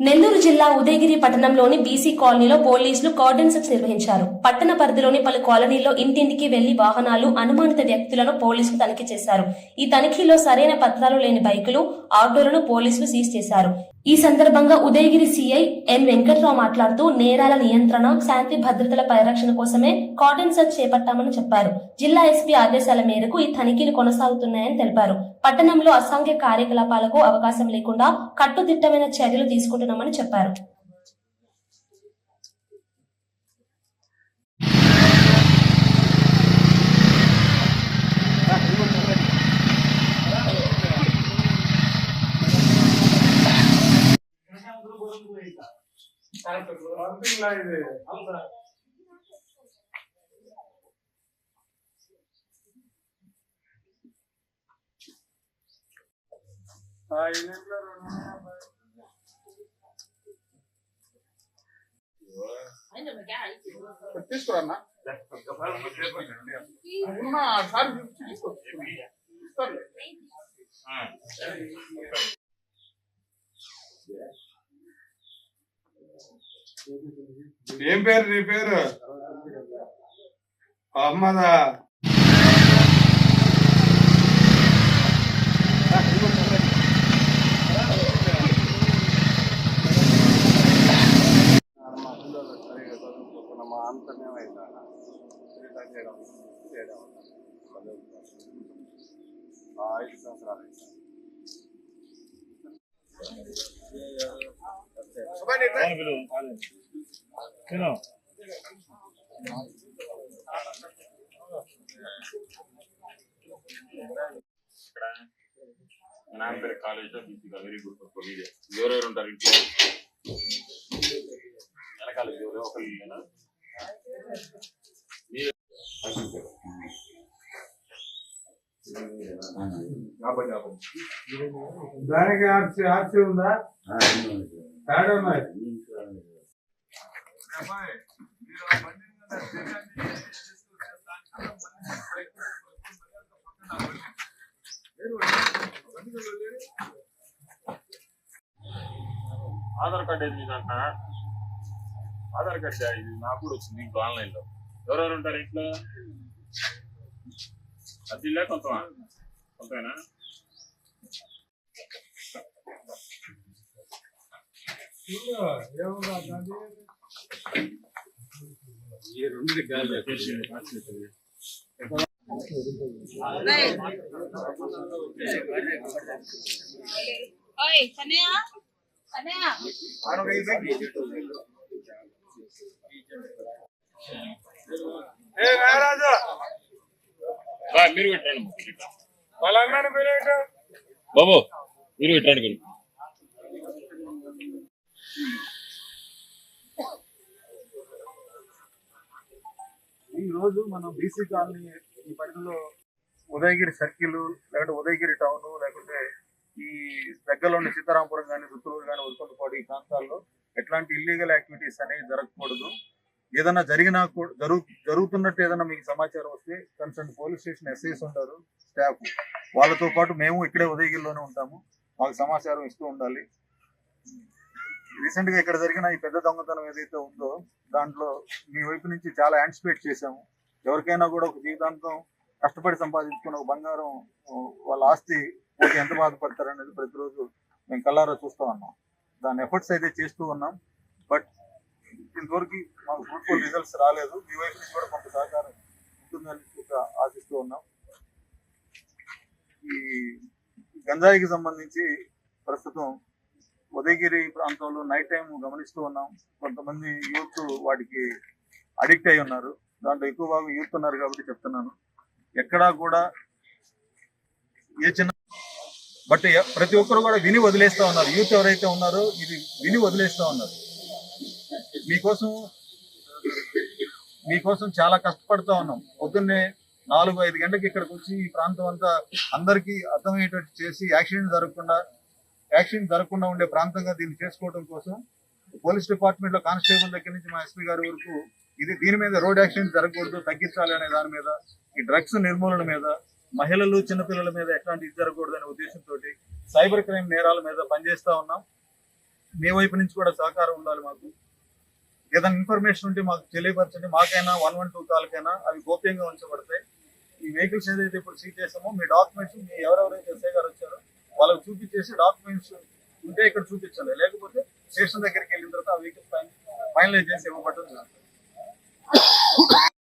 నెల్లూరు జిల్లా ఉదయగిరి పట్టణంలోని బీసీ కాలనీలో పోలీసులు కార్డన్ సెర్చ్ నిర్వహించారు. పట్టణ పరిధిలోని పలు కాలనీల్లో ఇంటింటికి వెళ్లి వాహనాలు, అనుమానిత వ్యక్తులను పోలీసులు తనిఖీ చేశారు. ఈ తనిఖీలో సరైన పత్రాలు లేని బైకులు, ఆటోలను పోలీసులు సీజ్ చేశారు. ఈ సందర్భంగా ఉదయగిరి సీఐ ఎన్ వెంకట్రావు మాట్లాడుతూ నేరాల నియంత్రణ, శాంతి భద్రతల పరిరక్షణ కోసమే కార్డన్ సెర్చ్ చేపట్టామని చెప్పారు. జిల్లా ఎస్పీ ఆదేశాల మేరకు ఈ తనిఖీలు కొనసాగుతున్నాయని తెలిపారు. పట్టణంలో అసాంఘిక కార్యకలాపాలకు అవకాశం లేకుండా కట్టుదిట్టమైన చర్యలు తీసుకుంటున్నామని చెప్పారు. తీసుకురా ఏం పేరు నీ పేరు? అమ్మదా మా అంతర్యమైందా చేయడం 5 సంవత్సరాలు నాన్నపేట కాలేజ్ లో బీసీగా వెరీ గుడ్ మీదే ఎవరెవరు ఉంటారు ఇంట్లో? వెనకాల ఎవరో ఒకరు దానికి ఆర్చి ఉందా? ఆధార్ కార్డు ఏది మీదంట? ఆధార్ కార్డు ఇది నాకు కూడా వచ్చింది ఇంట్లో ఆన్లైన్ లో. ఎవరెవరు ఉంటారు ఇంట్లో? అది లే కొంతమేనా? మీరు పెట్టండి బాబు, మీరు పెట్టండి. ఈ రోజు మనం బీసీ కాలనీ ఈ పరిధిలో ఉదయగిరి సర్కిల్, లేకపోతే ఉదయగిరి టౌన్, లేకుంటే ఈ దగ్గరలోని సీతారాంపురం కానీ, రుత్తూరు కానీ, ఉరుకొండపాడు ఈ ప్రాంతాల్లో ఎట్లాంటి ఇల్లీగల్ యాక్టివిటీస్ అనేవి జరగకూడదు. ఏదైనా జరుగుతున్నట్టు ఏదైనా మీకు సమాచారం వస్తే కన్సర్న్ పోలీస్ స్టేషన్ ఎస్ఐస్ ఉంటారు, స్టాఫ్, వాళ్ళతో పాటు మేము ఇక్కడే ఉదయగిరిలోనే ఉంటాము, మాకు సమాచారం ఇస్తూ ఉండాలి. రీసెంట్గా ఇక్కడ జరిగిన ఈ పెద్ద దొంగతనం ఏదైతే ఉందో దాంట్లో మీ వైపు నుంచి చాలా యాంటిసిపేట్ చేశాము. ఎవరికైనా కూడా ఒక జీవితాంతం కష్టపడి సంపాదించుకున్న ఒక బంగారం వాళ్ళ ఆస్తి పోతే ఎంత బాధపడతారు అనేది ప్రతిరోజు మేము కళ్ళారా చూస్తూ ఉన్నాం. దాని ఎఫర్ట్స్ అయితే చేస్తూ ఉన్నాం. బట్ ఇంతవరకు మాకు ఫ్రూట్ఫుల్ రిజల్ట్స్ రాలేదు. మీ వైపు నుంచి కూడా కొంత సహకారం ఉంటుందని ఆశిస్తూ ఉన్నాం. ఈ గంజాయికి సంబంధించి ప్రస్తుతం ఉదయగిరి ప్రాంతంలో నైట్ టైం గమనిస్తూ ఉన్నాం. కొంతమంది యూత్ వాటికి అడిక్ట్ అయి ఉన్నారు. దాంట్లో ఎక్కువ భాగం యూత్ ఉన్నారు కాబట్టి చెప్తున్నాను. ఎక్కడా కూడా బట్ ప్రతి ఒక్కరు కూడా విని వదిలేస్తూ ఉన్నారు. యూత్ ఎవరైతే ఉన్నారో ఇది విని వదిలేస్తూ ఉన్నారు. మీకోసం చాలా కష్టపడుతూ ఉన్నాం. పొద్దున్నే 4-5 గంటలకు ఇక్కడికి వచ్చి ఈ ప్రాంతం అంతా అందరికీ అర్థమయ్యేటట్టు చేసి యాక్సిడెంట్ జరగకుండా ఉండే ప్రాంతంగా దీన్ని చేసుకోవడం కోసం పోలీస్ డిపార్ట్మెంట్ లో కానిస్టేబుల్ దగ్గర నుంచి మా ఎస్పీ గారి వరకు దీని మీద రోడ్ యాక్సిడెంట్ జరగకూడదు, తగ్గించాలి అనే దాని మీద, ఈ డ్రగ్స్ నిర్మూలన మీద, మహిళలు చిన్నపిల్లల మీద ఎట్లాంటి ఇది జరగకూడదు అనే ఉద్దేశంతో సైబర్ క్రైమ్ నేరాల మీద పనిచేస్తా ఉన్నాం. మీ వైపు నుంచి కూడా సహకారం ఉండాలి. మాకు ఏదైనా ఇన్ఫర్మేషన్ ఉంటే మాకు తెలియపరచండి. మాకైనా 112 కాల్కైనా అవి గోప్యంగా ఉంచబడతాయి. ఈ వెహికల్స్ ఏదైతే ఇప్పుడు సీజ్ చేసామో మీ డాక్యుమెంట్స్ మీ ఎవరెవరైతే ఎస్ఐ గారు వచ్చారో వాళ్ళకి చూపించేసి డాక్యుమెంట్స్ ఉంటే ఇక్కడ చూపించాలి. లేకపోతే స్టేషన్ దగ్గరికి వెళ్ళిన తర్వాత ఆ వెహికల్స్ ఫైనలైజ్ చేసి ఇవ్వబడుతుంది.